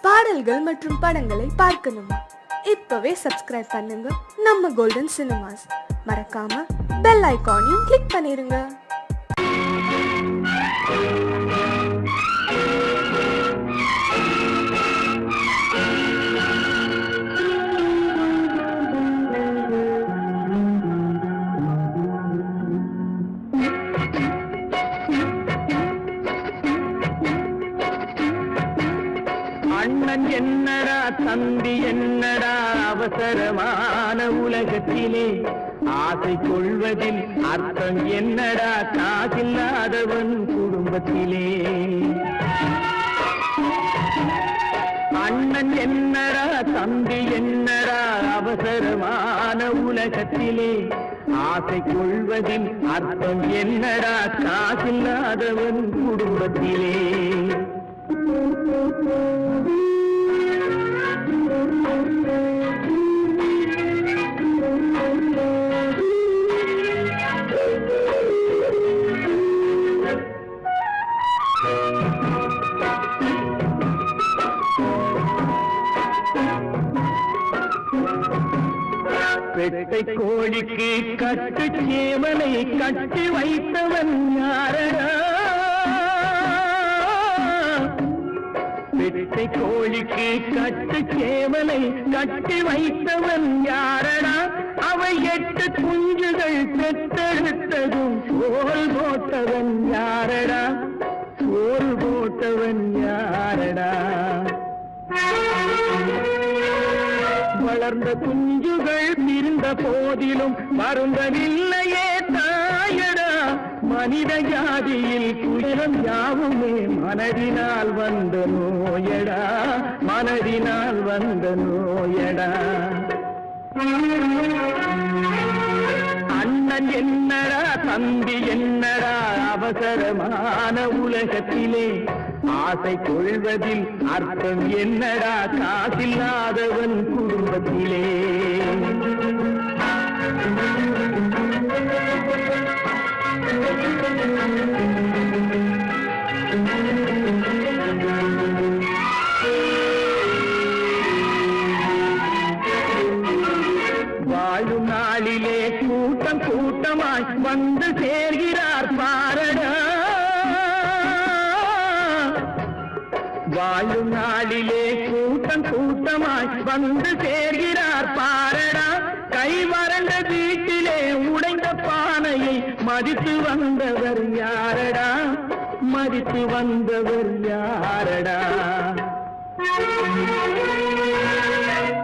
பாடல்கள் மற்றும் படங்களை பார்க்கணுமா? இப்பவே சப்ஸ்கிரைப் பண்ணுங்க நம்ம கோல்டன் சினிமாஸ். மறக்காம பெல் ஐகானையும் கிளிக் பண்ணிருங்க. அண்ணன் என்னடா தம்பி என்னடா அவசரமான உலகத்திலே ஆசை கொள்வதில் அர்த்தம் என்னடா காசில்லாதவன் குடும்பத்திலே. அண்ணன் என்னடா தம்பி என்னடா அவசரமான உலகத்திலே ஆசை கொள்வதில் அர்த்தம் என்னடா காசில்லாதவன் குடும்பத்திலே. பெட்டை கோழிக்கு கட்டு சேவலை கட்டி வைத்தவன் யாரடா? பெட்டை கோழிக்கு கட்டு சேவலை கட்டி வைத்தவன் யாரடா? அவை 8 குஞ்சுகள் பெற்றெடுத்ததும் சோல் போட்டவன் யாரடா? சோல் போட்டவன் யாரடா? வளர்ந்த குஞ்சுகள் பிரிந்த போதிலும் மருந்தவில்லையே தாயடா. மனித ஜாதியில் துயரம் யாவுமே மனதினால் வந்த நோயடா, மனதினால் வந்த நோயடா. அண்ணன் என்னடா தம்பி என்னடா அவசரமான உலகத்திலே ஆசை கொள்வதில் அர்த்தம் என்னடா காசில்லாதவன் குடும்பத்திலே. வாழும் நாளிலே கூட்டம் கூட்டமாய் வந்து சேர்கிறார் பாரடா. வாழும் நாளிலே கூட்டம் கூட்டமாய் வந்து சேர்கிறார் பாரடா. கை வறண்ட வீட்டிலே உடைந்த பானையை மதித்து வந்தவர் யாரடா? மதித்து வந்தவர் யாரடா?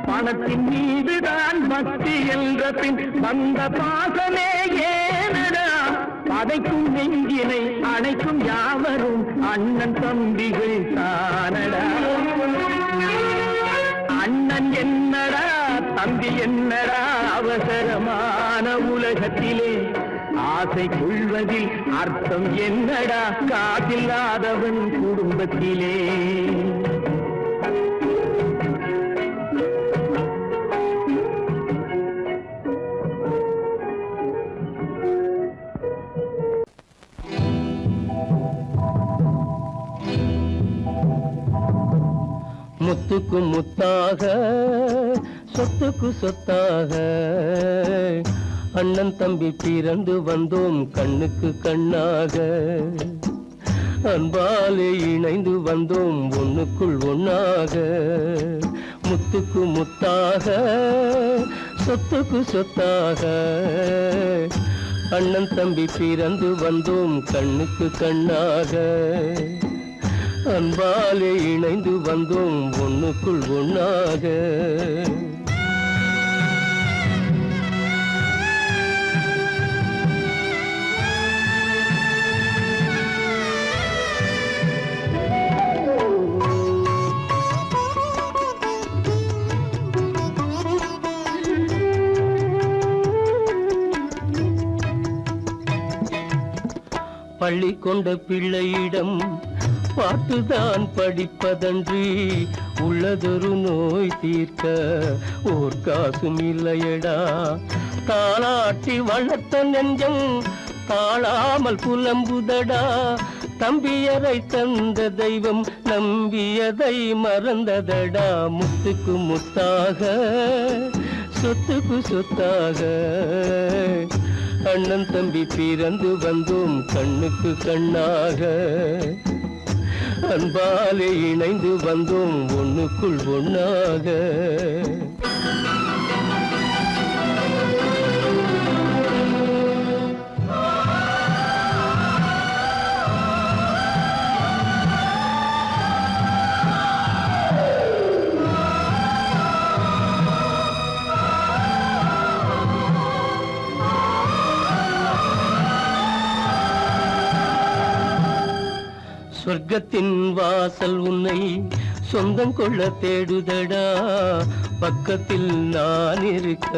பணத்தின் மீதுதான் பக்தி என்ற பின் வந்த பாசமே ஏனடா? பதைக்கும் நெஞ்சினை அணைக்கும் யாவரும் அண்ணன் தம்பிகள் தானடா. அண்ணன் என்னடா தம்பி என்னடா அவசரமான உலகத்திலே ஆசை கொள்வதில் அர்த்தம் என்னடா காசில்லாதவன் குடும்பத்திலே. முத்துக்கு முத்தாக சொத்துக்கு சொத்தாக அண்ணன் தம்பி பிறந்து வந்தோம் கண்ணுக்கு கண்ணாக. அன்பாலே இணைந்து வந்தோம் ஒண்ணுக்குள் ஒண்ணாக. முத்துக்கு முத்தாக சொத்துக்கு சொத்தாக அண்ணன் தம்பி பிறந்து வந்தோம் கண்ணுக்கு கண்ணாக. அன்பாலே இணைந்து வந்தோம் ஒண்ணுக்குள் ஒண்ணாக. பள்ளி கொண்ட பிள்ளையிடம் பாட்டுதான் படிப்பதன்றி உள்ளதொரு நோய் தீர்க்க ஓர் காசும் இல்லையடா. தாளாட்டி வளர்த்த நெஞ்சம் தாழாமல் புலம்புதடா. தம்பியரை தந்த தெய்வம் நம்பியதை மறந்ததடா. முத்துக்கு முத்தாக சொத்துக்கு சொத்தாக அண்ணன் தம்பி பிறந்து வந்தோம் கண்ணுக்கு கண்ணாக. அன்பாலே இணைந்து வந்தோம் ஒண்ணுக்குள் ஒண்ணாக. சொர்க்கத்தின் வாசல் உன்னை சொந்தம் கொள்ள தேடுதடா. பக்கத்தில் நான் இருக்க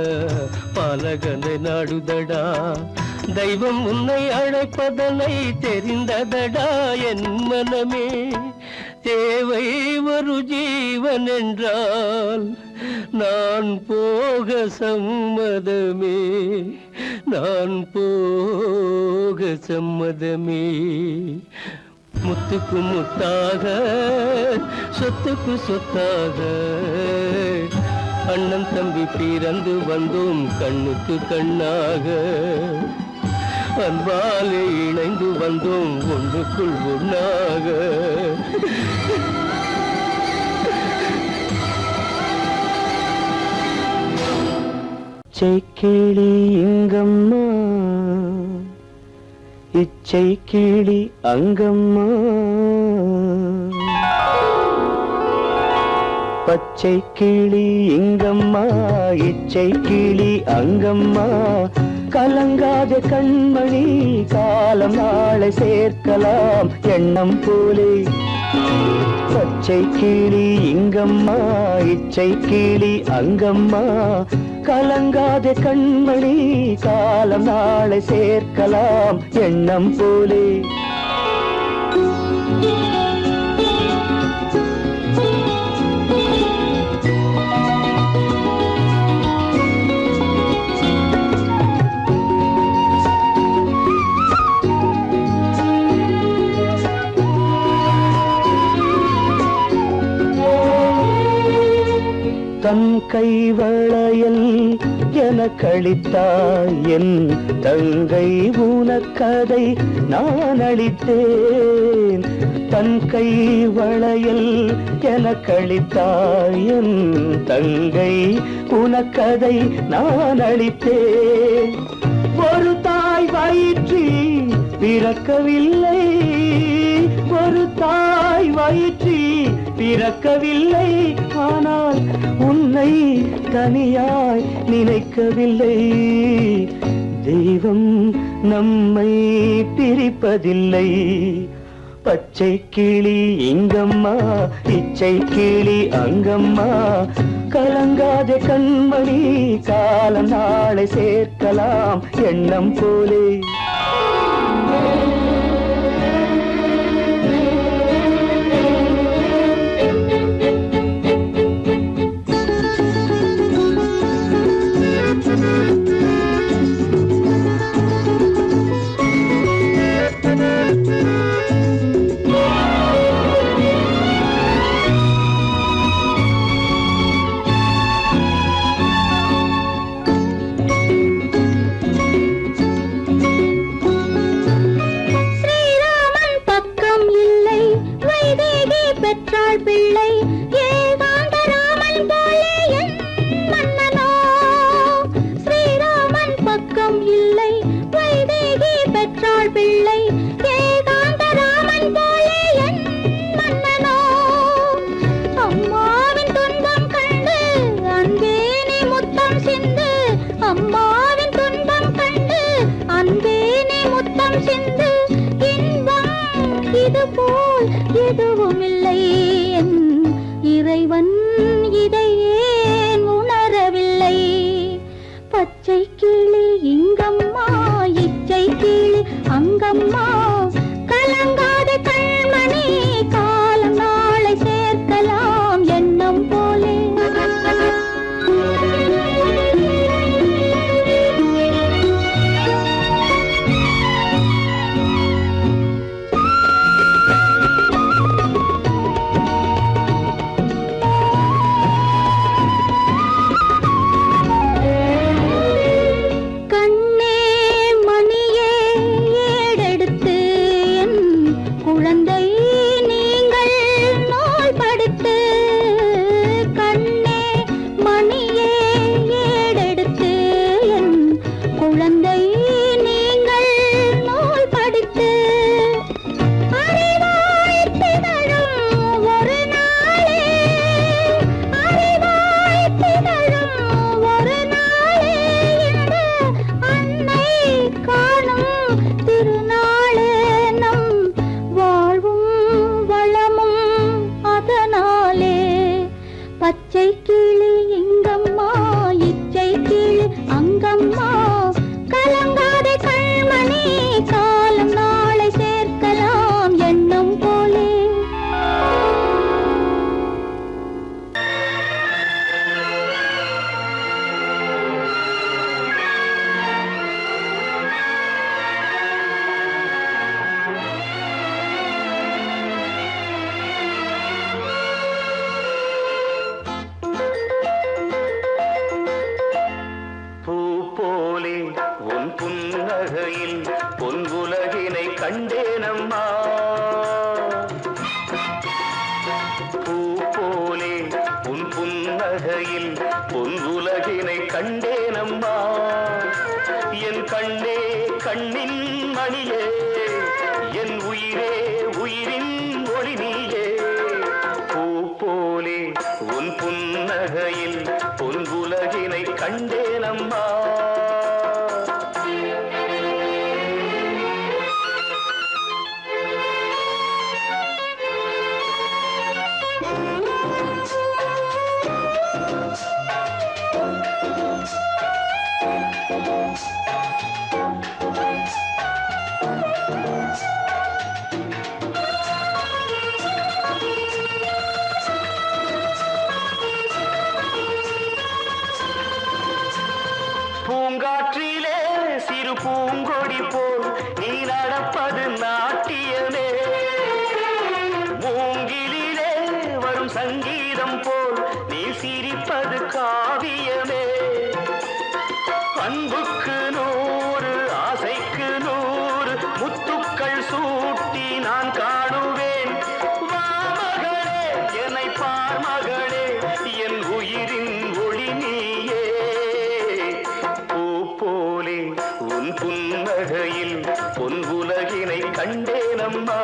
பாலகனை நாடுதடா. தெய்வம் உன்னை அழைப்பதனை தெரிந்ததடா என் மனமே. தேவை ஒரு ஜீவன் என்றால் நான் போக சம்மதமே. நான் போக சம்மதமே. முத்துக்கு முத்தாக சொத்துக்கு சொத்தாக அண்ணன் தம்பி பிறந்து வந்தோம் கண்ணுக்கு கண்ணாக. அன்பாலே இணைந்து வந்தோம் ஒன்றுக்குள் ஒண்ணாக. கிளி இங்கம்மா இச்சை கிளி அங்கம்மா. பச்சை கிளி இங்கம்மா இச்சை கிளி அங்கம்மா. கலங்காத கண்மணி காலம் நாளை சேர்க்கலாம் எண்ணம் போலே. பச்சை கிளி இங்கம்மா இச்சை கிளி அங்கம்மா. கலங்காத கண்மணி காலம் நாளை சேர்க்கலாம் எண்ணம் போலே. தன் கைவளையல் எனக்களித்தாய் என் தங்கை உனக்கதை நான் அளித்தேன். தன் கைவளையல் எனக்களித்தாய் என் தங்கை உனக்கதை நான் அளித்தேன். ஒரு தாய் வயிற்றில் பிறக்கவில்லை. ஒரு தாய் வயிற்றில் பிறக்கவில்லை. ஆனால் உன்னை தனியாய் நினைக்கவில்லை. தெய்வம் நம்மை பிரிப்பதில்லை. பச்சை கிளி இங்கம்மா இச்சை கிளி அங்கம்மா. கலங்காத கண்மணி காலம் நாளை சேர்க்கலாம் எண்ணம் போலே. பிள்ளை ஏகாந்த ராமன் போலே என் மன்னனோ. ஸ்ரீராமன் பக்கம் இல்லை வைதேகி பெற்றாள் பிள்ளை ஏகாந்த ராமன் போலே என் மன்னனோ. அம்மாவின் துன்பம் கண்டு அன்பே நீ முத்தம் சிந்து. அம்மாவின் துன்பம் கண்டு அன்பே நீ முத்தம் சிந்து. இன்பம் இது போல் எதுவும் இல்லை. இறைவன் இதை ஏன் உணரவில்லை. பச்சை கிளி இங்கம்மா இச்சை கிளி அங்கம்மா. கலங்காத கண்மணி காலம் நாளை சேர்க்கலாம் எண்ணம் போலே. கண்டேனம்மா. பூ போலே உன் புன்னகையில் பொன் உலகினை கண்டேனம்மா. என் கண்ணே கண்ணின் மணியே, என் உயிரே உயிரின் ஒளி நீயே. பூ போலே உன் புன்னகையில் பொன் உலகினை கண்டேனம்மா. பூங்காற்றிலே சிறு பூங்கொடி போல் நீ நடப்பது நாட்டியமே. மூங்கிலே வரும் சங்கீதம் போல் நீ சிரிப்பது காவியமே. அன்புக்கு 100 ஆசைக்கு 100 முத்துக்கள் சூட்டி நான் காணுவேன். வா மகளே என்னை பார் மகளே, என் உயிரின் ஒளி நீயே. பூ போலே உன் புன்னகையில் பொன் உலகினை கண்டேனம்மா.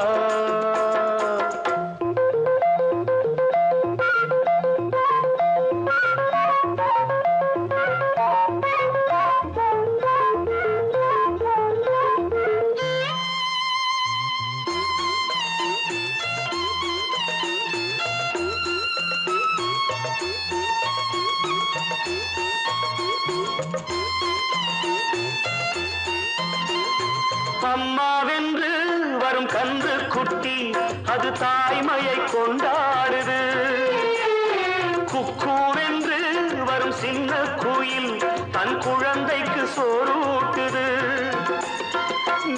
அம்மாவென்று வரும் கன்று குட்டி அது தாய்மையை கொண்டாடுது. குக்கூவென்று வரும் சின்ன குயில் தன் குழந்தைக்கு சோறூட்டுது.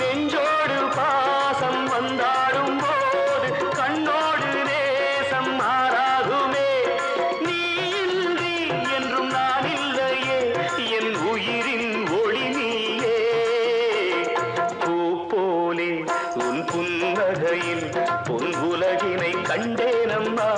நெஞ்சோடு பாசம் வந்தாடும் போது கண்ணோடு நேசம் மாறாகுமே. நீ இன்றி என்றும் நான் இல்லையே, என் உயிரின் ஒளி நீயே. பூ போலே உன் புன்னகையில் பொன் உலகினை கண்டேனம்மா.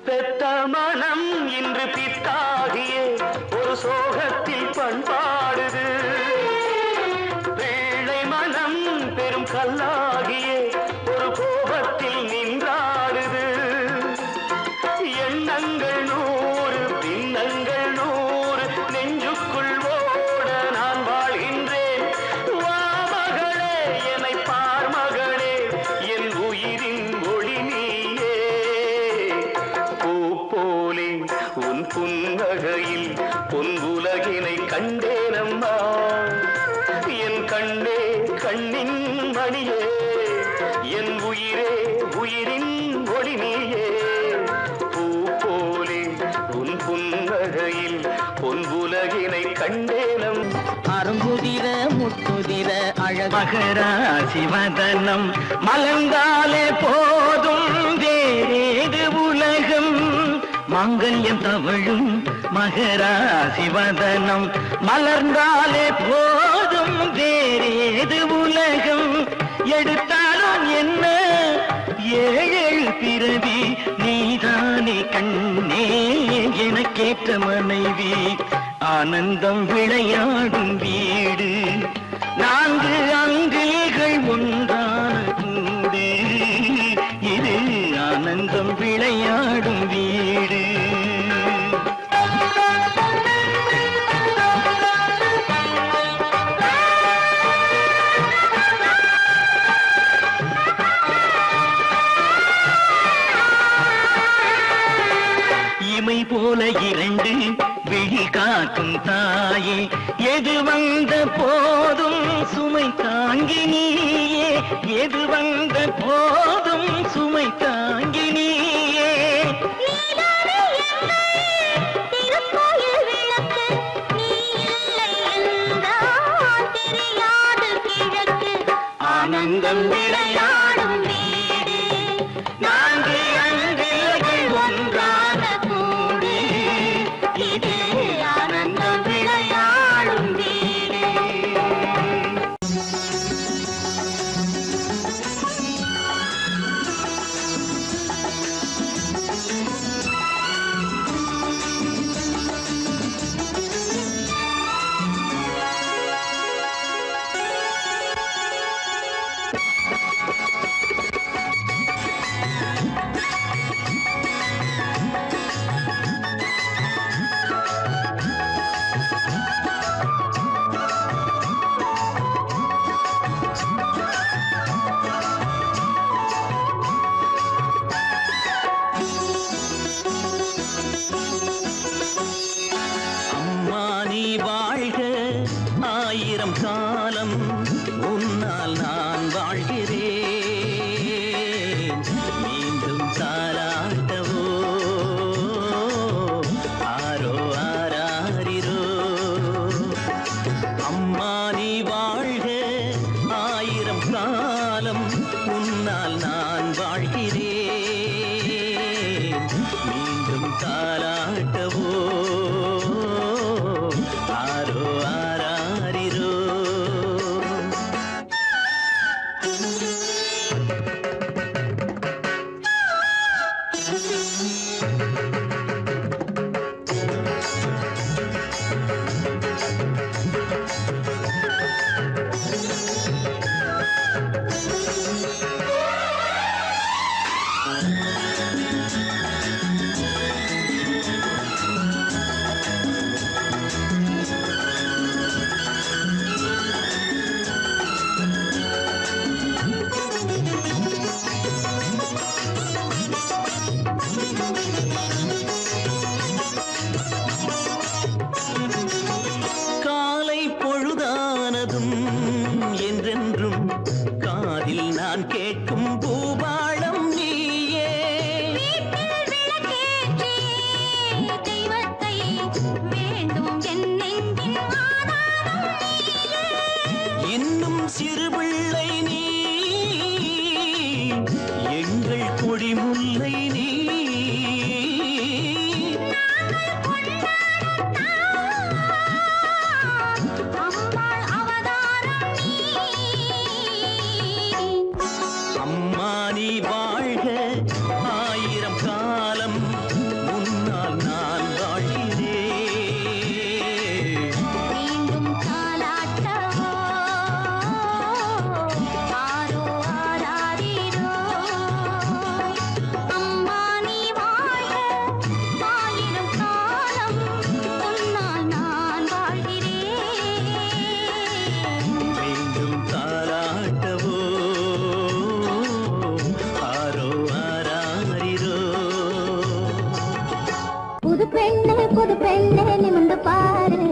பெத்த மனம் இன்று பித்தாகியே ஒரு சோகத்தில் பண்பாடுது. பிள்ளை மனம் பெரும் கல்லாகியே ஒரு கோபத்தில் நின்றாடுது. எண்ணங்கள் 100 பின்னங்கள் 100 நெஞ்சுக்குள் ஓட நான் வாழ்கின்றேன். வா மகளே என்னை பார் மகளே, என் உயிரின் ஒளி நீயே. பூ போலே உன் புன்னகையில் பொன் உலகினை கண்டேனம்மா. என் கண்ணே கண்ணின் மணியே, என் உயிரே உயிரின் ஒளி நீயே. பூ போலே உன் புன்னகையில் பொன் உலகினை கண்டேனம். அருங்குதிர முத்துதிர அழகராசி வதனம் மலர்ந்தாலே போதும் வேறேது உலகம். மாங்கல்யம் தவழும் மகராசி வதனம் மலர்ந்தாலே போதும் வேறேது உலகம். எடுத்தாலும் என்ன 7 பிறவி நீதானே கண்ணே எனக்கேற்ற மனைவி. ஆனந்தம் விளையாடும் வீடு 4 அங்கில்கள் ஒன்றான கூடு. இது ஆனந்தம் விளையாடும் வீடு. இமை போல இரண்டு விழி காக்கும் தாயே, எது வந்த போதும் சுமை தாங்கி நீயே, எது வந்த போதும் சுமை தாங்கி நீயே. திருக்கோயில் விளக்கு நீ இல்லை என்றால் தெரியாது கிழக்கு. ஆனந்தம் விளையாடும் வீடு, நான்கு அன்பில்லைகள் ஒன்றாக கூடி, இது ஆனந்தம் விளையாடும் வீடு. அம்மா நீ வாழ்க ஆயிரம் காலம், உன்னால் நான் வாழ்கிறேன். மீண்டும் தாலாட்டவோ ஆரோ ஆராரிரோ. அம்மா நீ வாழ்க ஆயிரம் காலம், உன்னால் நான் வாழ்கிறேன். மீண்டும் தாலாட்டவோ ஆரோ ஆராரிரோ. காலை பொழுதானதும் என்றென்றும் காதில் நான் கேட்கும் பூபாளம் நீயே. தெய்வத்தை வேண்டும் என் நெஞ்சின் ஆதாரம் நீயே. இன்னும் சிறுபிள்ளை நீ, எங்கள் கொடிமுல்லை நீ. அம்மாள் அவதாரம் நீ. அம்மா நீ வாழ்க ஆயிரம் காலம், முன்னால் நான் வாழ்கிறேன். மீண்டும் தாலாட்டவோ ஆரோ ஆராரிரோ. அம்மா நீ வாழ்க ஆயிரம் காலம், உன்னால் நான் வாழ்கிறேன். மீண்டும் தாலாட்டவோ ஆரோ ஆராரிரோ. புது பெண்ணே நிமிந்து பாரு,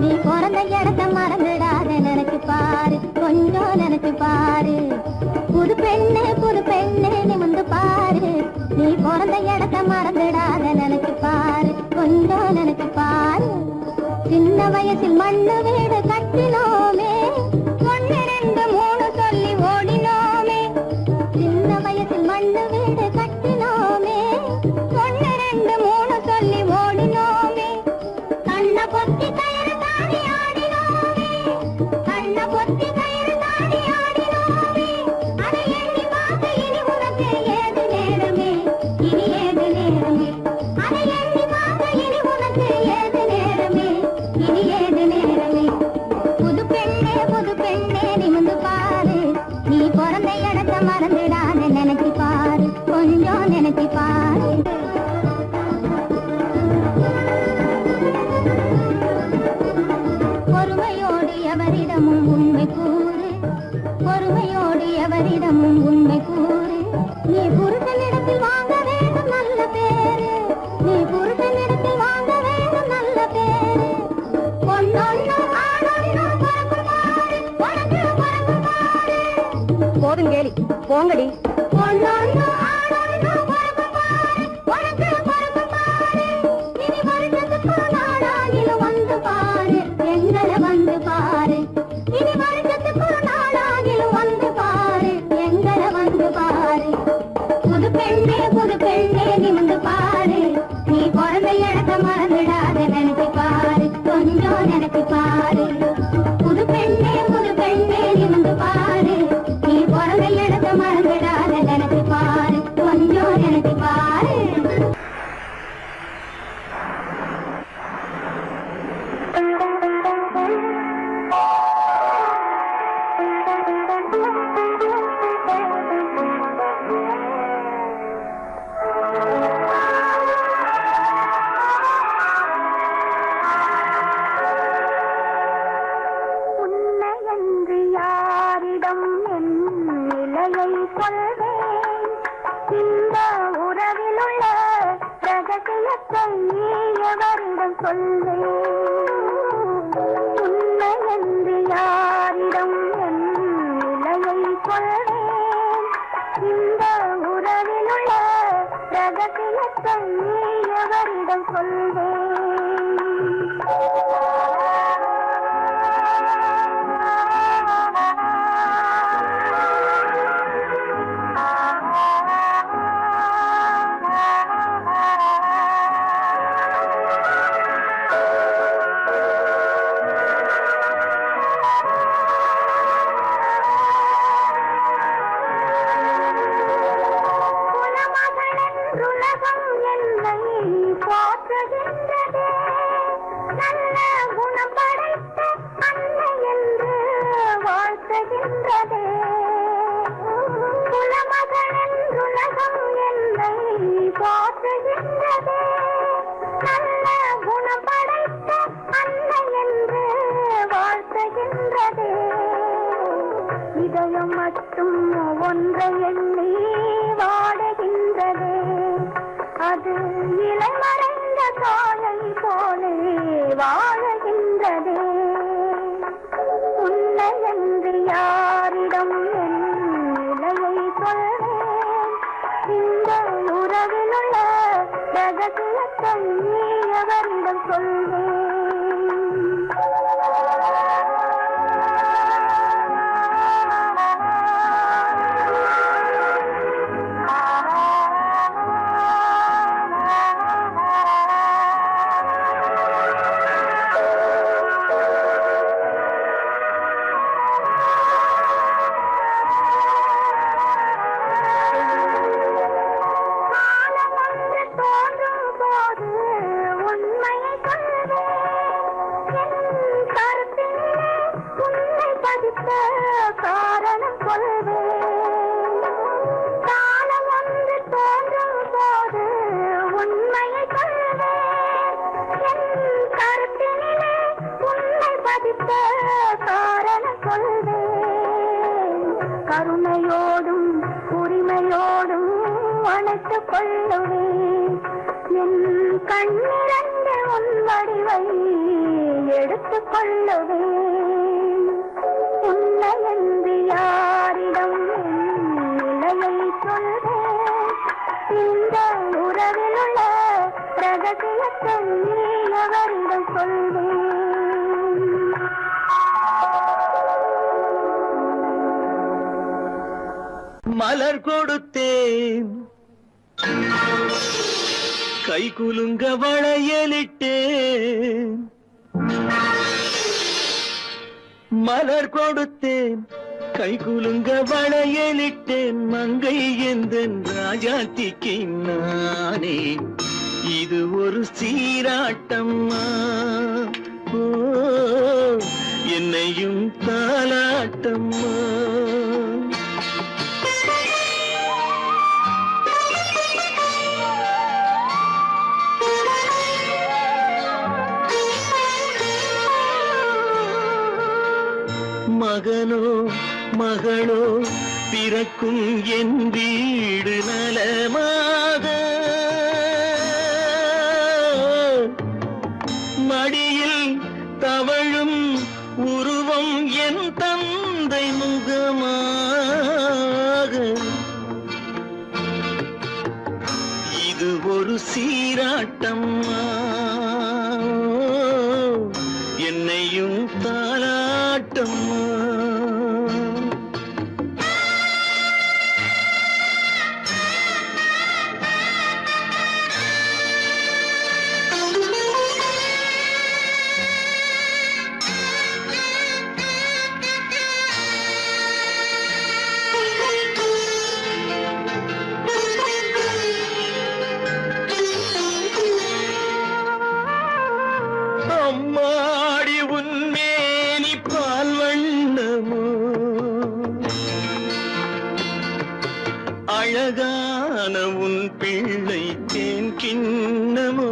நீ பிறந்த இடத்த மறந்துடாத நினைச்சு பாரு, கொஞ்சம் நினைச்சு பாரு. புது பெண்ணே நிமிந்து பாரு, நீ பிறந்த இடத்த மறந்துடாத நினைச்சு பாரு, கொஞ்சம் நினைச்சு பாரு. சின்ன வயசில் மண்ணு வீடு கட்டினோமே, ஒன்று ரெண்டு மூணு சொல்லி ஓடினோமே. சின்ன வயசில் மண்ணு வீடு கட்டினோமே, ஒன்று ரெண்டு மூணு சொல்லி ஓடினோமே. கண்ணை பொத்தி கயிறு தாடி ஆடினோமே, கண்ணை பொத்தி கயிறு தாடி ஆடினோமே. அதை எண்ணி பார்க்க இனி உனக்கு ஏது நேரமே, இனி ஏது நேரமே. அதை எண்ணி பார்க்க இனி உனக்கு ஏது நேரமே, இனி ஏது நேரமே. புது போதும் கேலி போங்கடி வந்து பாரு எங்களை வந்து பாரு இனி வருஷத்துக்கு நாளாகிலும் வந்து பாரு எங்களை வந்து பாரு புது பெண்ணே நிமிந்து பாரு நீ பிறந்த இடத்த மறந்துடாத நினைச்சு பாரு கொஞ்சம் நினைச்சு பாரு புது பெண்ணே நிமிந்து பாரு நீ பிறந்த இடத்த மறந்துடாத நினைச்சு பாரு கொஞ்சம் நினைச்சு பாரு இதயம் மட்டும் ஒன்றை எண்ணி வாடுகின்றதே அது இளமறைந்த காலை போலே வாழுகின்றதே உன்னை என்று யாரிடம் என் நிலையை சொல்வேன் இந்த உறவில் உள்ள ரகசியத்தை எவரிடம் சொல்வேன் காரணம் கொள்வேன் காலம் ஒன்று தோன்றும் போது உண்மையை சொல்வேன் என் கருத்தினிலே உன்னை பதித்த காரணம் கொள்வேன் கருணையோடும் உரிமையோடும் அணைத்துக் கொள்ளுவேன் என் கண்ணிரண்டு உன் வடிவை எடுத்துக் கொள்ளுவேன் உன்னை என்று யாரிடம் நிலையை சொல்வேன் இந்த உறவில் உள்ள ரகசியத்தை எவரிடம் சொல்வேன் மலர் கொடுத்தேன் கை குலுங்க வளையலிட்டேன் மலர் கொடுத்தேன் கை குலுங்க வளையலிட்டேன் மங்கை எந்தன் ராஜாத்திக்கு நானே இது ஒரு சீராட்டம்மா ஓ என்னையும் தாலாட்டம்மா மகனோ மகளோ பிறக்கும் என் வீடு நலமாக மடியில் தவழும் உருவம் என் தந்தை முகமா இது ஒரு சீராட்டம்மா என்னையும் தாலாட்டம்மா அம்மாடி உன்மேனி பால் வண்ணமோ அழகான உன் பிள்ளை தேன் கிண்ணமோ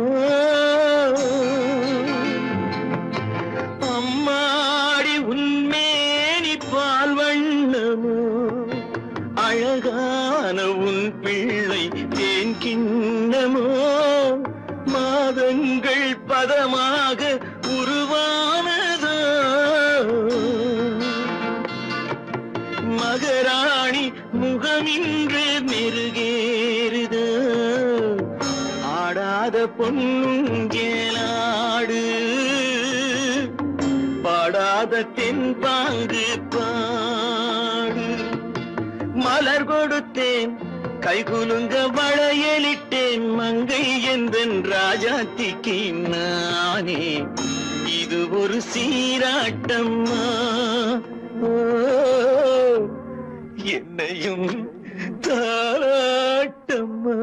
அம்மாடி உன்மேனி பால் வண்ணமோ அழகான உன் பிள்ளை தேன் கிண்ணமோ மாதங்கள் பதமாக உருவானதோ மகராணி முகமின்று மெருகேறுதோ ஆடாத பொன்னுங்கேலாடு பாடாத தென்பாங்கு பாடு மலர் கொடுத்தேன் கைகுலுங்க வளையலிட்டேன் மங்கை எந்தன் ராஜாத்திக்கு நானே இது ஒரு சீராட்டம்மா ஓ, என்னையும் தாராட்டம்மா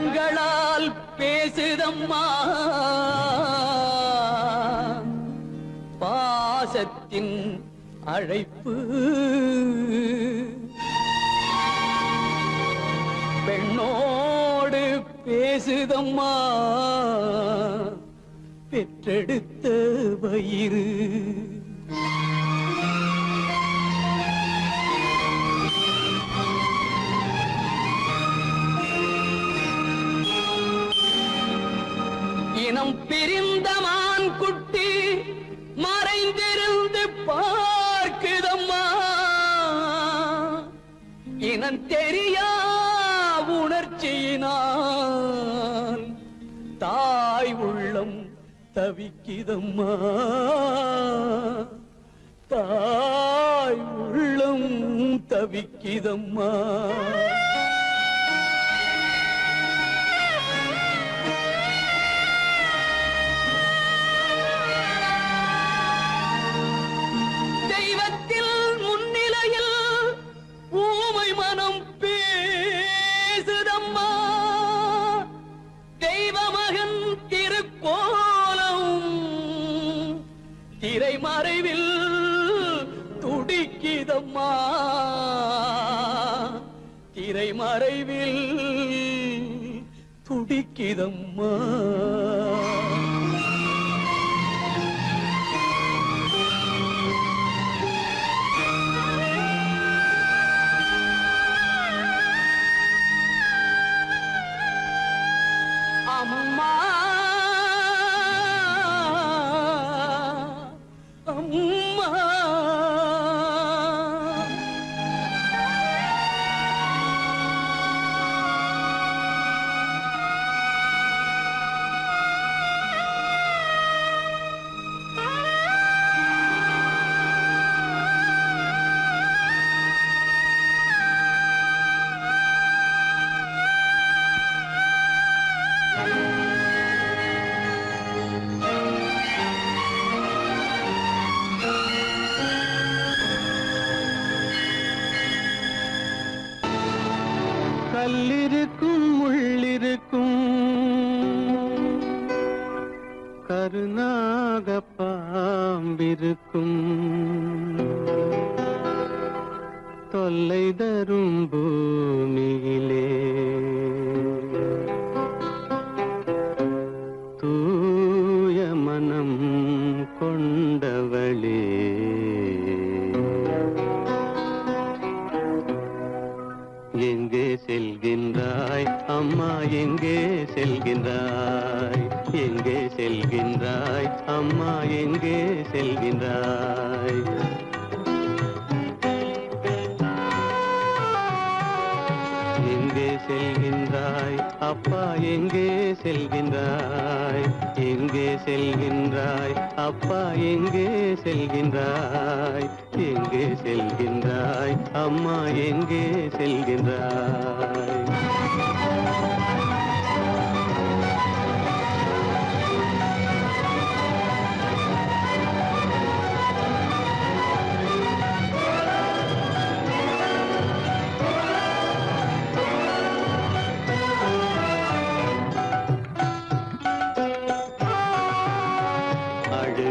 கண்களால் பேசுதம்மா பாசத்தின் அழைப்பு பெண்ணோடு பேசுதம்மா பெற்றெடுத்த வயிறு இனம் பிரிந்த மான் குட்டி மறைந்திருந்து பார்க்குதம்மா இனம் தெரியா உணர்ச்சியினால் தாய் உள்ளம் தவிக்குதம்மா தாய் உள்ளம் தவிக்குதம்மா திரைமறைவில் துடிக்குதம்மா திரைமறைவில் துடிக்குதம்மா அம்மா கல்லிருக்கும் முள்ளிருக்கும் கருநாக பாம்பிருக்கும் தொல்லை தரும் பூமியிலே தூய மனம் கொண்டவளே எங்கே செல்கின்றாய் அம்மா எங்கே செல்கின்றாய் எங்கே செல்கின்றாய் அம்மா எங்கே செல்கின்றாய் எங்கே செல்கின்றாய் அப்பா எங்கே செல்கின்றாய் எங்கே செல்கின்றாய் அப்பா எங்கே செல்கின்றாய் எங்கே செல்கின்றாய் அம்மா எங்கே செல்கின்றாய்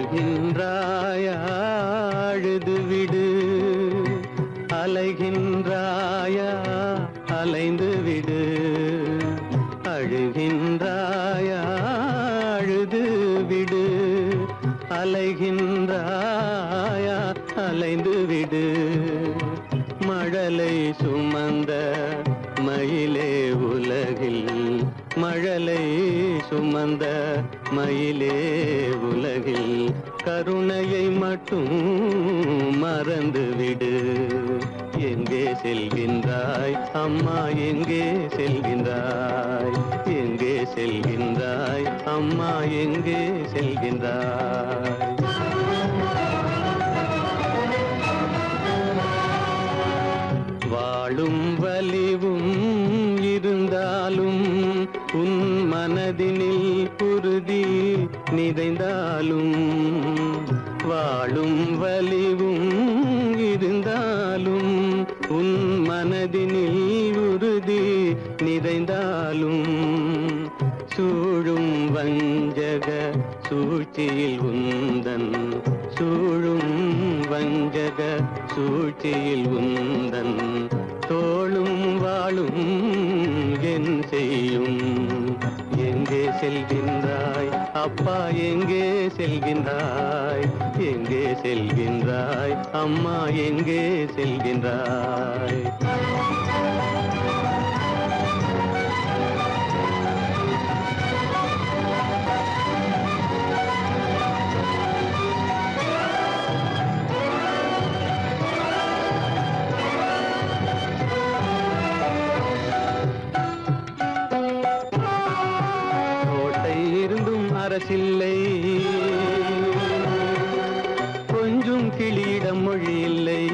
அழுகின்றாயா அழுது விடு அலைகின்றாயா அலைந்து விடு அழுகின்றாயா அழுது விடு அலைகின்றாயா அலைந்து விடு மழலை சுமந்த மயிலே உலகில் மழலை சுமந்த மயிலே உலகில் கருணையை மட்டும் மறந்து விடு எங்கே செல்கின்றாய் அம்மா எங்கே செல்கின்றாய் எங்கே செல்கின்றாய் அம்மா எங்கே செல்கின்றாய் வாழும் வலிவும் இருந்தாலும் உன் மனதினில் குருதி நிறைந்தாலும் வாழும் வலிவும் இருந்தாலும் உன் மனதினில் உறுதி நிறைந்தாலும் சூழ்ச்சியில் உந்தன் சூழும் வஞ்சக சூழ்ச்சியில் உந்தன் தோளும் வாழும் என் செய்யும். எங்கே செல்கின்றாய் அப்பா, எங்கே செல்கின்றாய்? எங்கே செல்கின்றாய் அம்மா, எங்கே செல்கின்றாய்? அரசில்லை, கொஞ்சம் கிளியிடம் மொழி இல்லை,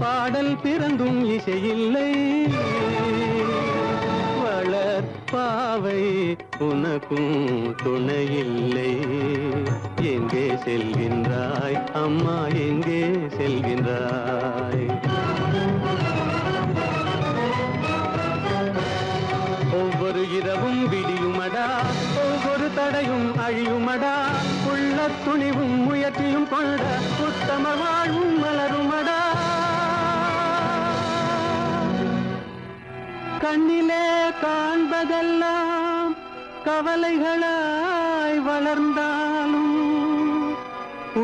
பாடல் பிறந்தும் இசையில்லை, வளர் பாவை உனக்கும் துணையில்லை. எங்கே செல்கின்றாய் அம்மா, எங்கே செல்கின்றாய்? ஒவ்வொரு இரவும் விடியுமடா, ஒவ்வொரு தடையும் அழியுமடா, உள்ள துணிவும் முயற்சியும் கொண்ட உத்தம வாழ்வும் மலருமடா. கண்ணிலே காண்பதெல்லாம் கவலைகளாய் வளர்ந்தாலும்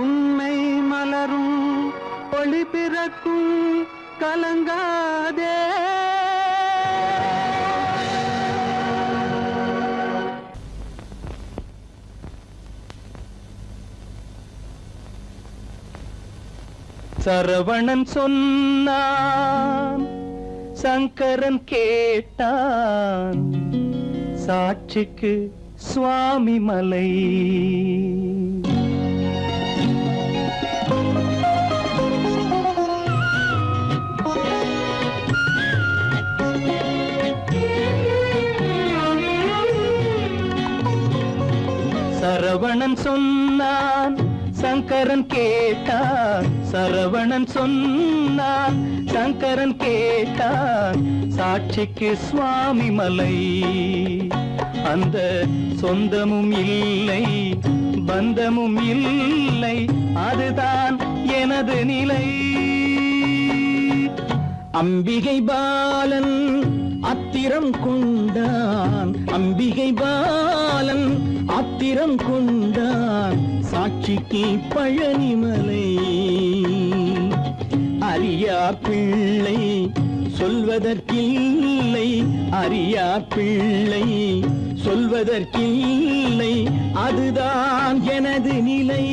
உண்மை மலரும், ஒளி பிறக்கும், கலங்காதே. சரவணன் சொன்னான், சங்கரன் கேட்டான், சாட்சிக்கு சுவாமி மலை. சரவணன் சொன்னான், சங்கரன் கேட்டான், சரவணன் சொன்னான், சங்கரன் கேட்டான், சாட்சிக்கு சுவாமி மலை. அந்த சொந்தமும் இல்லை, பந்தமும் இல்லை, அதுதான் எனது நிலை. அம்பிகை பாலன் அத்திரம் கொண்டான், அம்பிகை பாலன் ஆத்திரம் கொண்டான், சாட்சிக்கு பழனிமலை. அறியா பிள்ளை சொல்வதற்கில்லை, அறியா பிள்ளை சொல்வதற்கில்லை, அதுதான் எனது நிலை.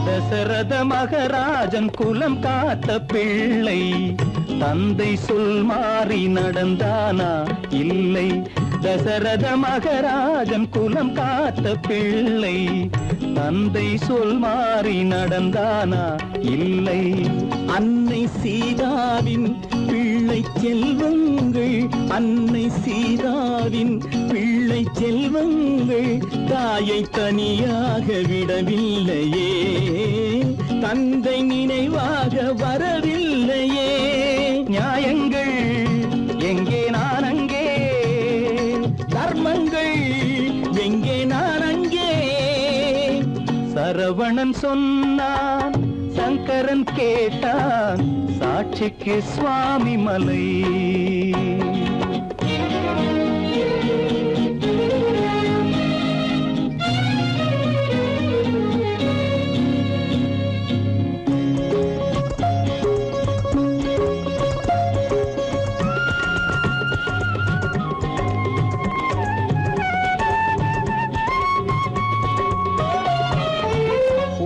தசரத மகராஜன் குலம் காத்த பிள்ளை, தந்தை சொல் மாறி நடந்தானா இல்லை? தசரத மகராஜன் குலம் காத்த பிள்ளை, தந்தை சொல் மாறி நடந்தானா இல்லை? அன்னை சீதாவின் பிள்ளை செல்வங்கள், அன்னை சீதாவின் பிள்ளை செல்வங்கள் தாயை தனியாக விடவில்லையே, தந்தை நினைவாக வரவில்லையே. நியாயங்கள் எங்கே நான் அங்கே, தர்மங்கள் எங்கே நான் அங்கே. சரவணன் சொன்னான், சங்கரன் கேட்டான், சாட்சிக்கு சுவாமி மலை.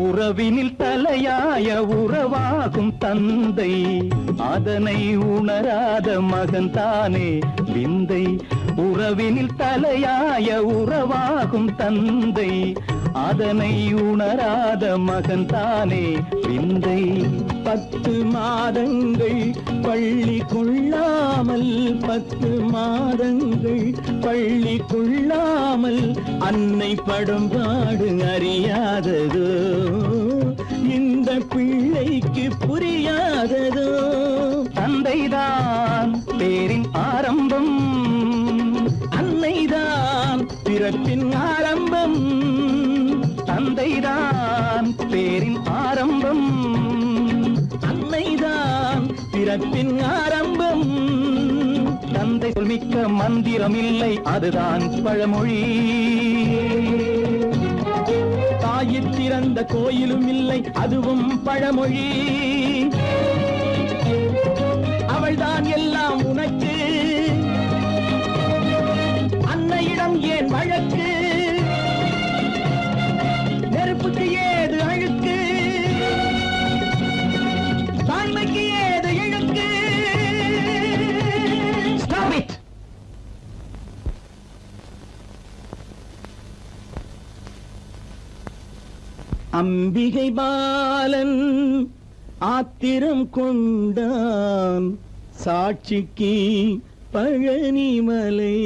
உறவினில் தலையாய உறவாகும் தந்தை, அதனை உணராத மகன் தானே விந்தை. உறவினில் தலையாய உறவாகும் தந்தை, அதனை உணராத மகன் தானே விந்தை. 10 மாதங்கள் பள்ளி கொள்ளாமல் 10 மாதங்கள் பள்ளி கொள்ளாமல் அன்னை படும்பாடு அறியாததோ இந்த பிள்ளைக்கு புரியாததோ. தந்தைதான் பேரின் ஆரம்பம், அன்னைதான் பிறப்பின் ஆரம்பம். தந்தைதான் பேரின் ஆரம்பம், அன்னைதான் பிறப்பின் ஆரம்பம். தந்தை சொல்மிக்க மந்திரம் இல்லை, அதுதான் பழமொழி. தாயிற் திறந்த கோயிலும் இல்லை, அதுவும் பழமொழி. அவள்தான் எல்லாம் உனக்கு, அன்னையிடம் ஏன் வழக்கு? நெருப்புக்கு ஏது அழுக்கு, தாய்மைக்கு ஏது இழுக்கு? Stop it! அம்பிகை பாலன் ஆத்திரம் கொண்டான், சாட்சிக்கு பழனிமலை.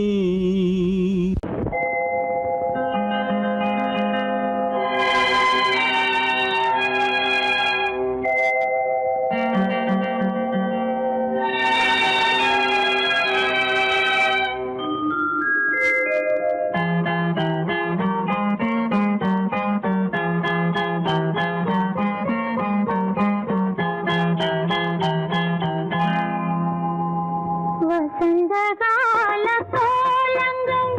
வசந்த கால கோலங்கள்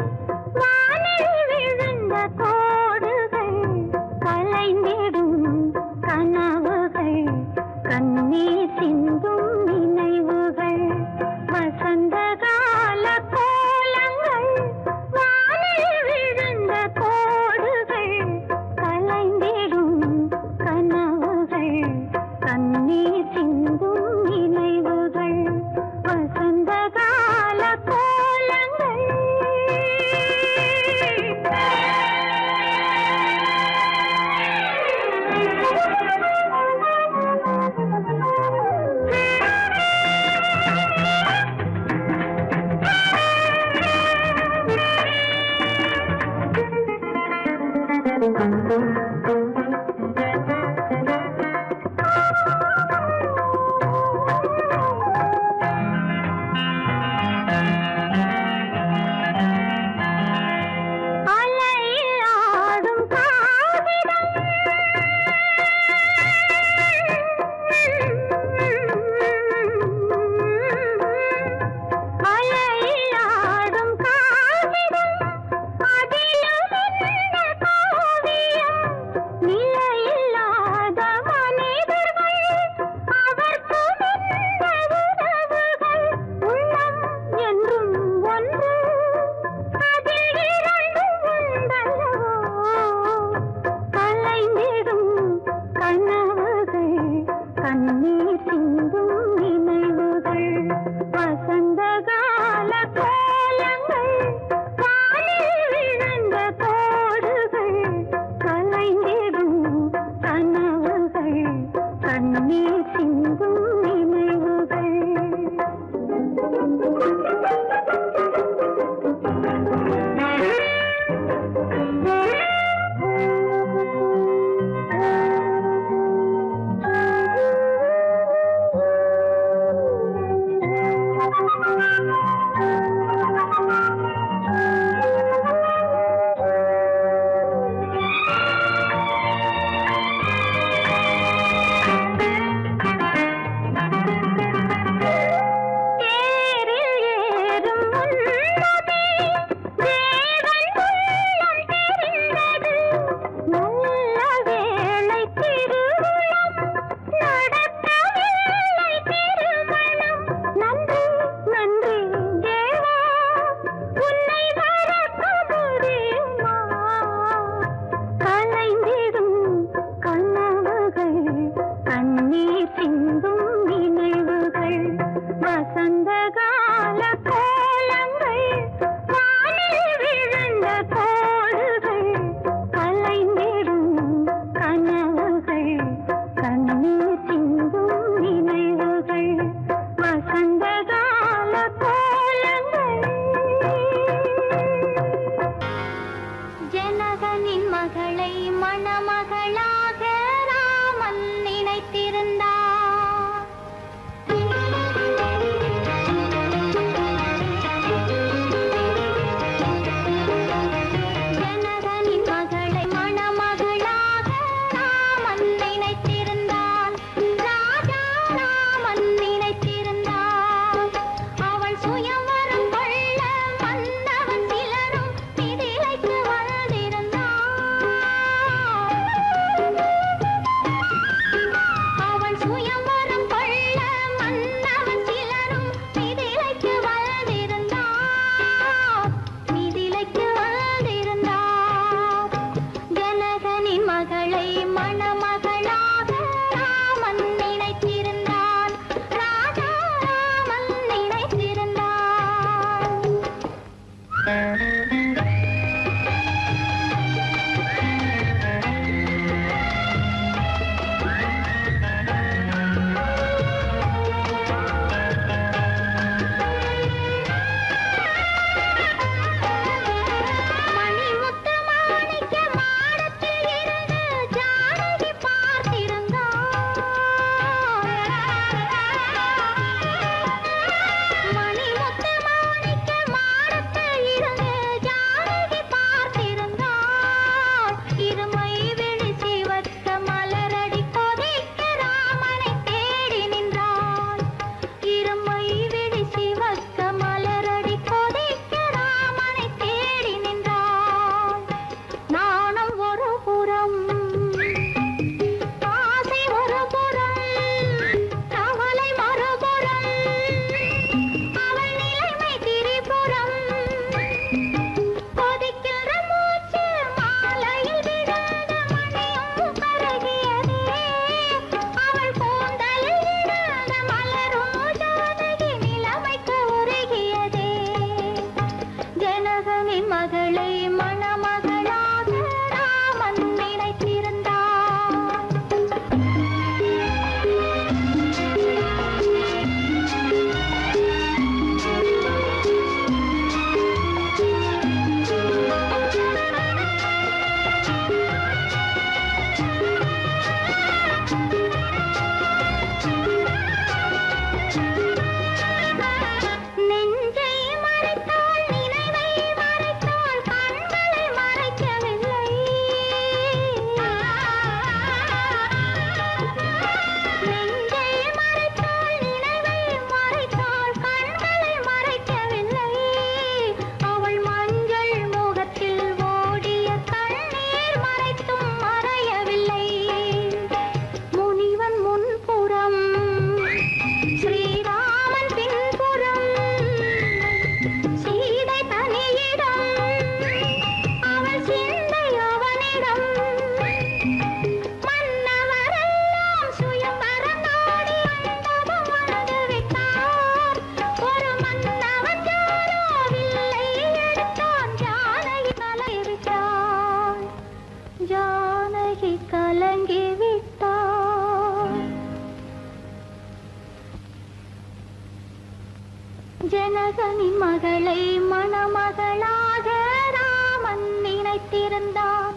ஜனகனின் மகளை மணமகளாக ராமன் நினைத்திருந்தான்.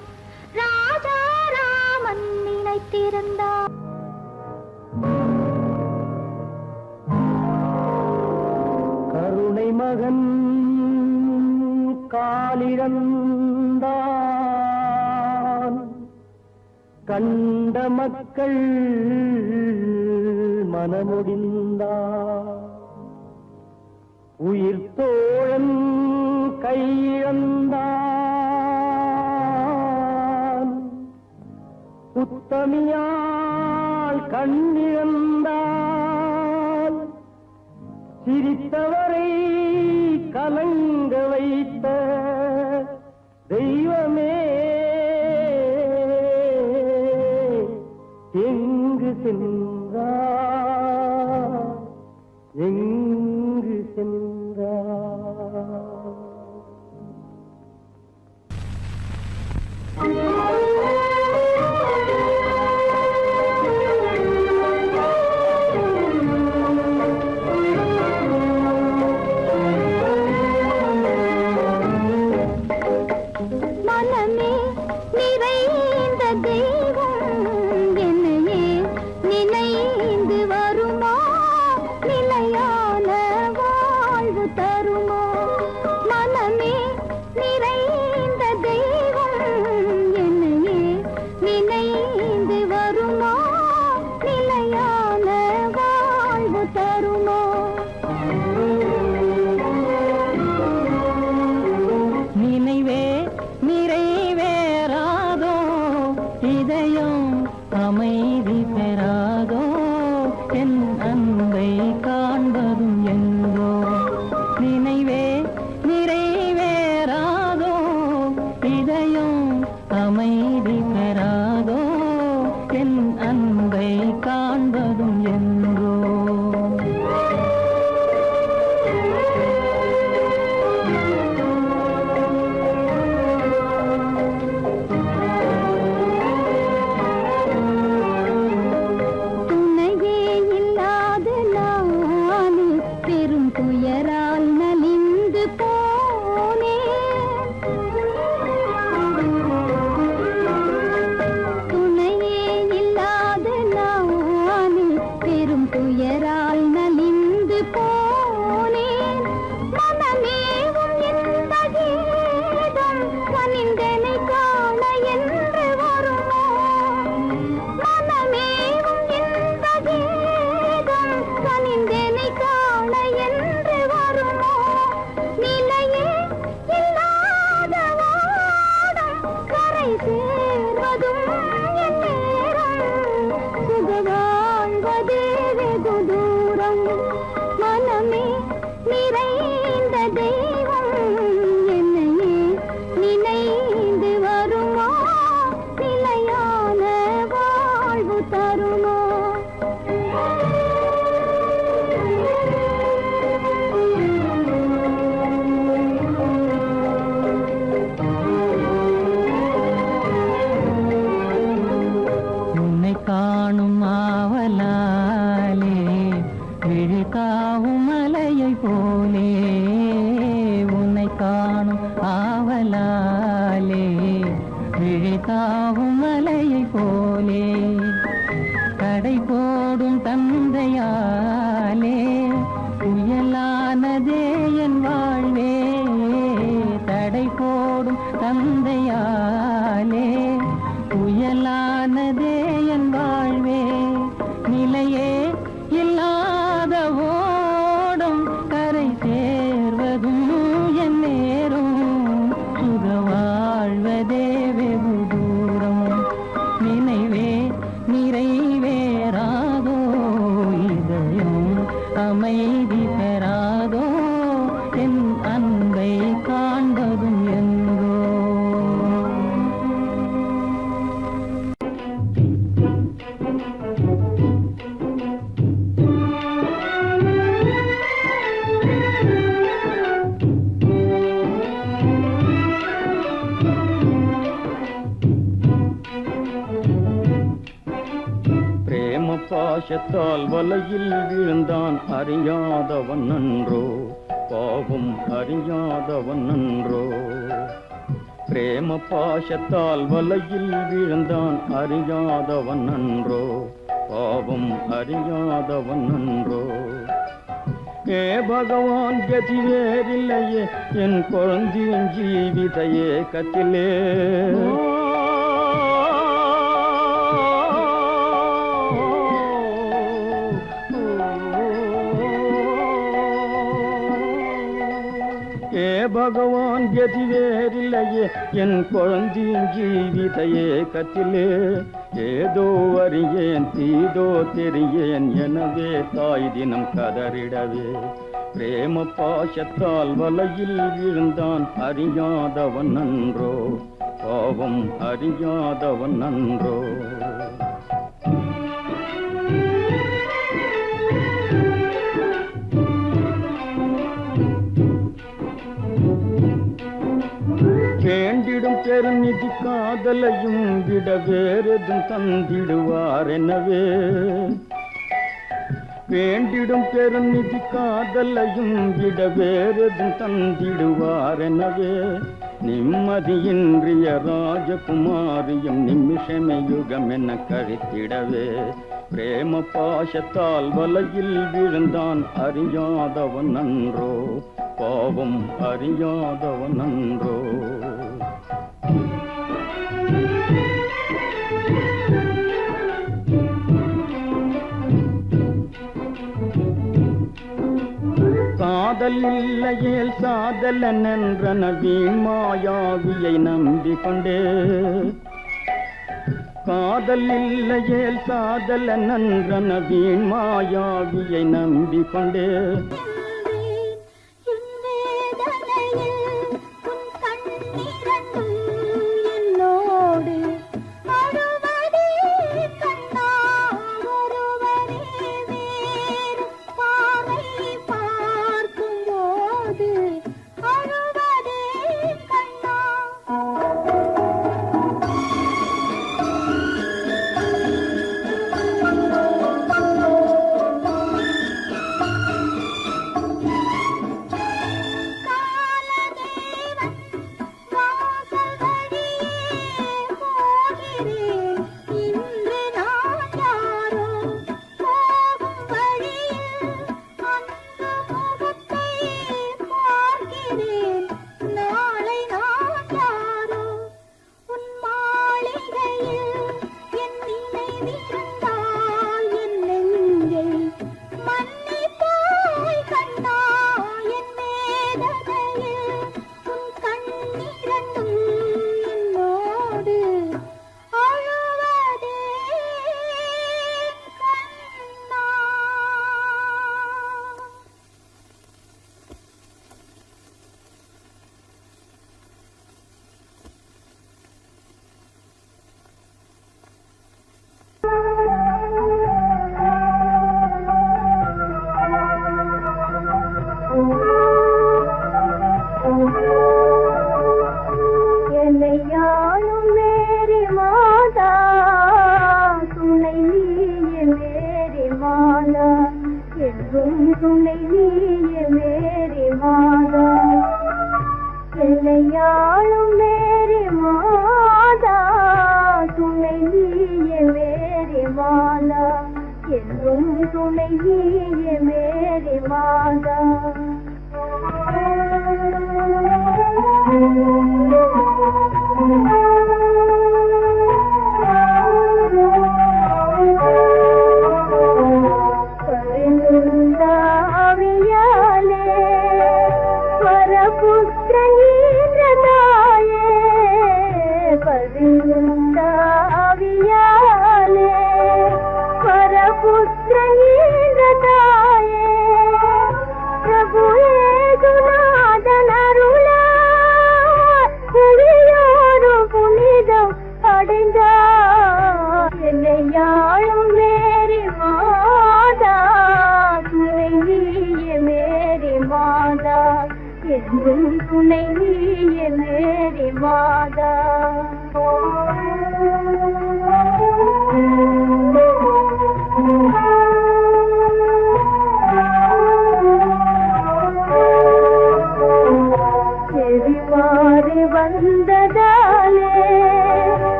ராஜா ராமன் நினைத்திருந்தான். கருணை மகன் காலிழந்தான், கண்ட மக்கள் மனமுடிந்தான். உயிர் தோழன் கையிழந்தான், உத்தமியால் கண்ணிழந்தான். சிரித்தவரை கலங்க வைத்த தெய்வமே எங்கு சென்றார், எங்கு சென்றார்? மனமே நிறைந்த தெய்வம் என்னையே நினைந்து வருமா, நிலையான வாழ்வு தருமா. மனமே நிறைந்த தெய்வம் என்னையே நினைந்து வருமா, நிலையான வாழ்வு தருமா. நினைவே நிறைவேறாதோ, இதயம் அமைதி பெறாதோ, என் அன்பை காண்பதும் எங்கோ. நினைவே நிறைவேறாதோ, இதயம் அமைதி பெறாதோ, என் அன்பை காண்பதும் எங்கோ. துணையே இல்லாத நான் பெரும் துயரால் நலிந்து போனேன். துணையே இல்லாத நான் பெரும் துயரால் நலிந்து போனேன். மனமேவும் இந்த கீதம் கனிந்தனை காண என்று வருமோ. மனமேவும் இந்த கீதம் கனிந்தனை காண என்று வருமோ. நிலையே இல்லாத வாடம் கரை சேர்வதும் என் நேரம். சுக வாழ்வதே வெகு தூரம். மனமே நிறைந்த தெய்வம் என்னையே நினைந்து வருமா, நிலையான வாழ்வு தருமா. உன்னை காணும் ஆவலாலே விழிகாவும் மலையை போலே. உன்னை காணும் ஆவலாலே விழிகாவும் மலையை போலே. கடை போடும் தந்தையாலே புயலானதே என் வாழ்வே. தடை போடும் தந்தையாலே புயலானதே என் வாழ்வே. நிலையே இல்லாத ஓடும் கரை சேர்வதும் என் நேரும். சுக வாழ்வதே வெகு தூரம். நினைவே நிறைவேறாதோ, இதயம் அமைதி பெறாதோ, என் அன்பை காண்பதும் எங்கோ. பிரேம பாசத்தால் வலையில் விழுந்தான் அறியாதவன் நன்றோ. பாவம் அறியாதவன் நன்றோ பிரேம பாசத்தால் வலையில் விழுந்தான் அறியாதவன் நன்றோ பாவம் அறியாதவன் நன்றோ ஏ பகவான் கதி வேறில்லையே என் குழந்தையின் ஜீவித ஏக்கத்திலே பகவான் கதி வேறில்லையே என் குழந்தையின் ஜீவித ஏக்கத்திலே ஏதோ அறியேன் தீதோ தெரியேன் எனவே தாய் தினம் கதறிடவே பிரேம பாசத்தால் வலையில் விழுந்தான் அறியாதவன் நன்றோ பாவம் அறியாதவன் நன்றோ வேண்டிடும் பெருநிதி காதலையும் விட வேறெதும் தந்திடுவார் எனவே வேண்டிடும் பெருநிதி காதலையும் விட வேறெதும் தந்திடுவார் எனவே நிம்மதியின்றிய ராஜகுமாரியும் நிமிஷமே யுகம் என கழித்திடவே பிரேம பாசத்தால் வலையில் விழுந்தான் அறியாதவன் நன்றோ பாவம் அறியாதவன் நன்றோ காதல் இல்லையேல் சாதலன் என்றன வீண் மாயாவியை நம்பிக்கொண்டே காதல் இல்லையேல் சாதலன் என்றன வீண் மாயாவியை நம்பிக்கொண்டே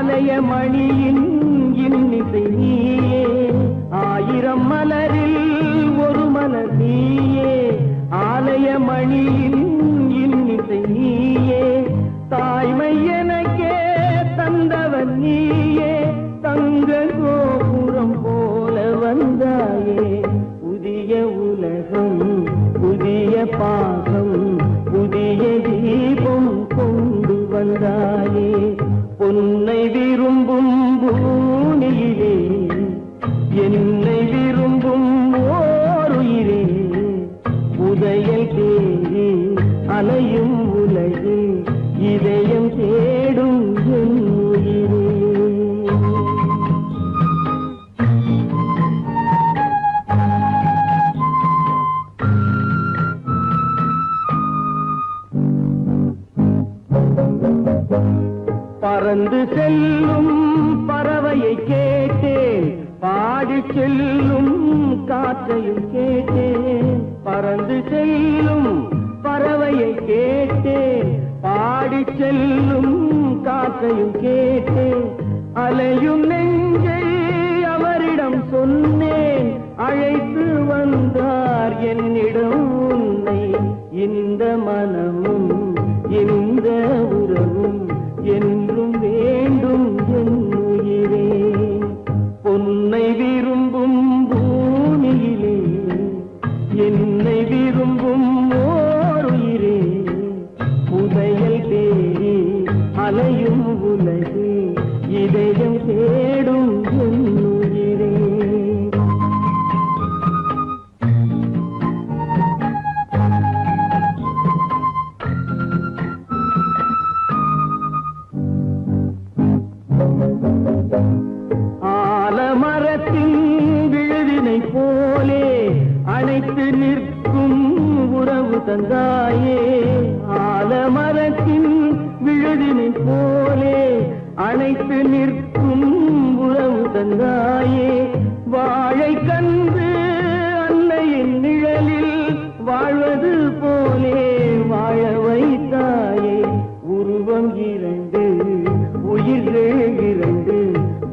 ஆலய மணியின் இன்னிசை நீயே, ஆயிரம் மலரில் ஒரு மலர் நீயே. ஆலய மணியின் இன்னிசை நீயே, தாய்மை எனக்கே தந்தவன் நீயே. தங்க கோபுரம் போல வந்தாயே, புதிய உலகம் புதிய பாகம் புதிய தீபம் கொண்டு வந்தாயே. பொன்னை விரும்பும் பூமியிலே என்னை விரும்பும் ஓருயிரே, உதயல் தேடி அலையும் உலகில் இதயம் தேடும் என் உயிரே. பறந்து செல்லும் பறவையை கேட்டேன், பாடி செல்லும் காற்றையும் கேட்டேன். பறந்து செல்லும் பறவையை கேட்டேன், பாடி செல்லும் காற்றையும் கேட்டேன். அலையும் நெஞ்சை அவரிடம் சொன்னேன், அழைத்து வந்தார் என்னிடம் உன்னை. இந்த மனமும் இந்த உறவும் என்றும் வேண்டும் என் உயிரே. பொன்னை விரும்பும் பூமியிலே என்னை விரும்பும் ஓருயிரே, புதையல் தேடி அலையும் உலகு இதயம் தேடும் என் உயிரே. ஆலமரத்தின் விழுதினை போலே அணைத்து நிற்கும் உறவு தந்தாயே. ஆலமரத்தின் விழுதினை போலே அணைத்து நிற்கும் உறவு தந்தாயே. வாழை கன்று அன்னையின் நிழலில் வாழ்வது போலே வாழ வைத்தாயே. உருவம் இரண்டு உயிர்கள் இரண்டு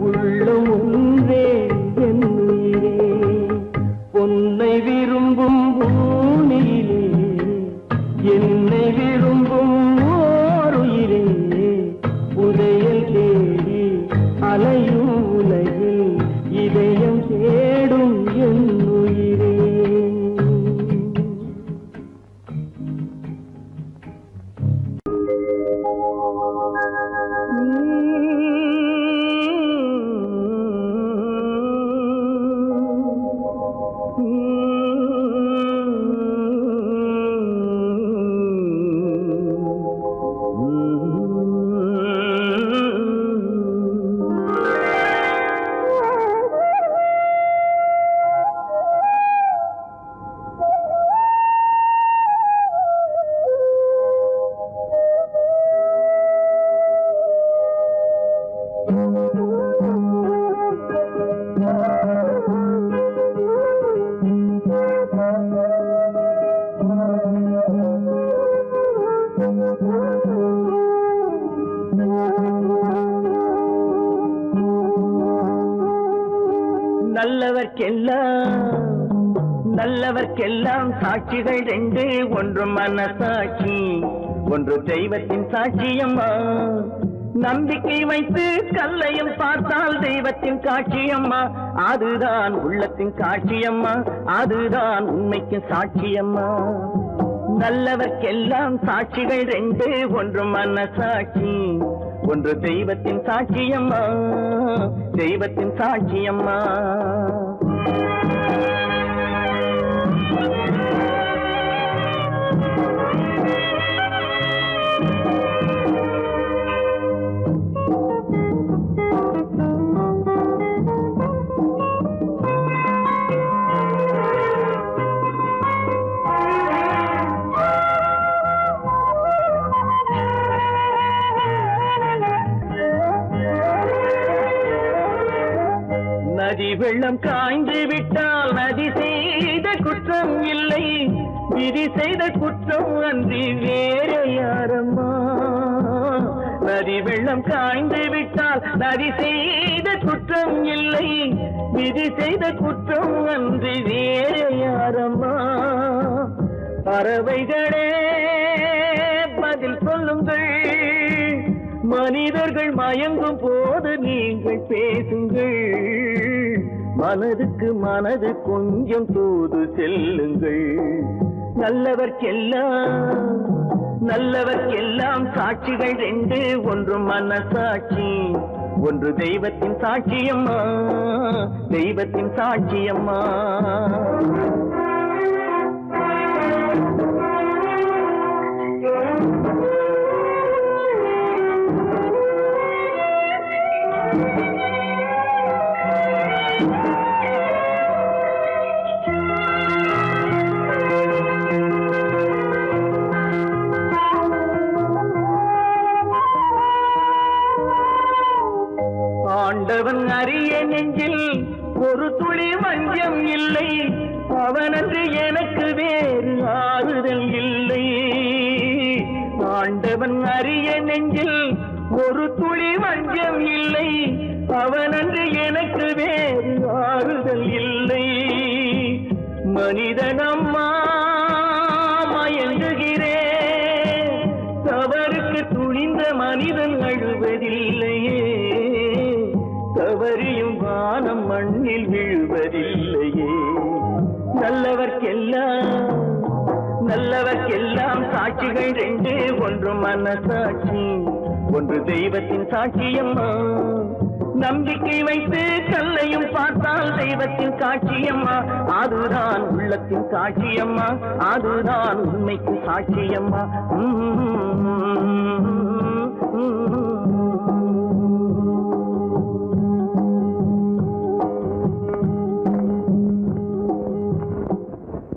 உள்ளம் ஒன்றே என் உயிரே. பொன்னை விரும்பும் பூமியிலே என்னை விரும்பும் ஓருயிரே, புதையல் தேடி அலையும் உலகில் இதயம் தேடும் என் உயிரே. நல்லவர்க்கெல்லாம் சாட்சிகள் ரெண்டு, ஒன்று மனசாட்சி ஒன்று தெய்வத்தின் சாட்சியம்மா. நம்பிக்கை வைத்து கல்லையும் பார்த்தால் தெய்வத்தின் காட்சியம்மா. அதுதான் உள்ளத்தின் காட்சியம்மா, அதுதான் உண்மைக்கு சாட்சியம்மா. நல்லவர்க்கெல்லாம் சாட்சிகள் ரெண்டு, ஒன்று மனசாட்சி ஒன்று தெய்வத்தின் சாட்சியம்மா, தெய்வத்தின் சாட்சியம்மா. நதி வெள்ளம் காய்ந்து விட்டால் நதி செய்த குற்றம் இல்லை, விதி செய்த குற்றம் அன்றி வேற யாரம்மா. நதி வெள்ளம் காய்ந்து விட்டால் நதி செய்த குற்றம் இல்லை, விதி செய்த குற்றம் அன்று வேறு யாரம்மா? பறவைகளே பதில் சொல்லுங்கள், மனிதர்கள் மயங்கும் போது நீங்கள் பேசுங்கள், மனதுக்கு மனது கொஞ்சம் தூது செல்லுங்கள். நல்லவர்க்கெல்லாம் சாட்சிகள் ரெண்டு, ஒன்று மனசாட்சி, ஒன்று தெய்வத்தின் சாட்சியம்மா, தெய்வத்தின் சாட்சியம்மா. ஆண்டவன் அறிய நெஞ்சில் ஒரு துளி வஞ்சம் இல்லை, அவனன்று எனக்கு வேறு ஆறுதல் இல்லை. ஆண்டவன் அறிய நெஞ்சில் ஒரு துளி வஞ்சம் இல்லை, அவனன்று எனக்கு வேறு ஆறுதல் இல்லை. மனிதனம்மா மயங்குகிறேன், தவறுக்கு துணிந்த மனிதன் அழுவதில்லையே, தவறியும் வானம் மண்ணில் விழுவதில்லையே. நல்லவர்க்கெல்லாம் சாட்சிகள் ரெண்டு, ஒன்று மனசாட்சி, ஒன்று தெய்வத்தின் சாட்சியம்மா. நம்பிக்கை வைத்து கல்லையும் பார்த்தால் தெய்வத்தின் காட்சியம்மா, அதுதான் உள்ளத்தின் காட்சியம்மா, அதுதான் உண்மைக்கு சாட்சியம்மா.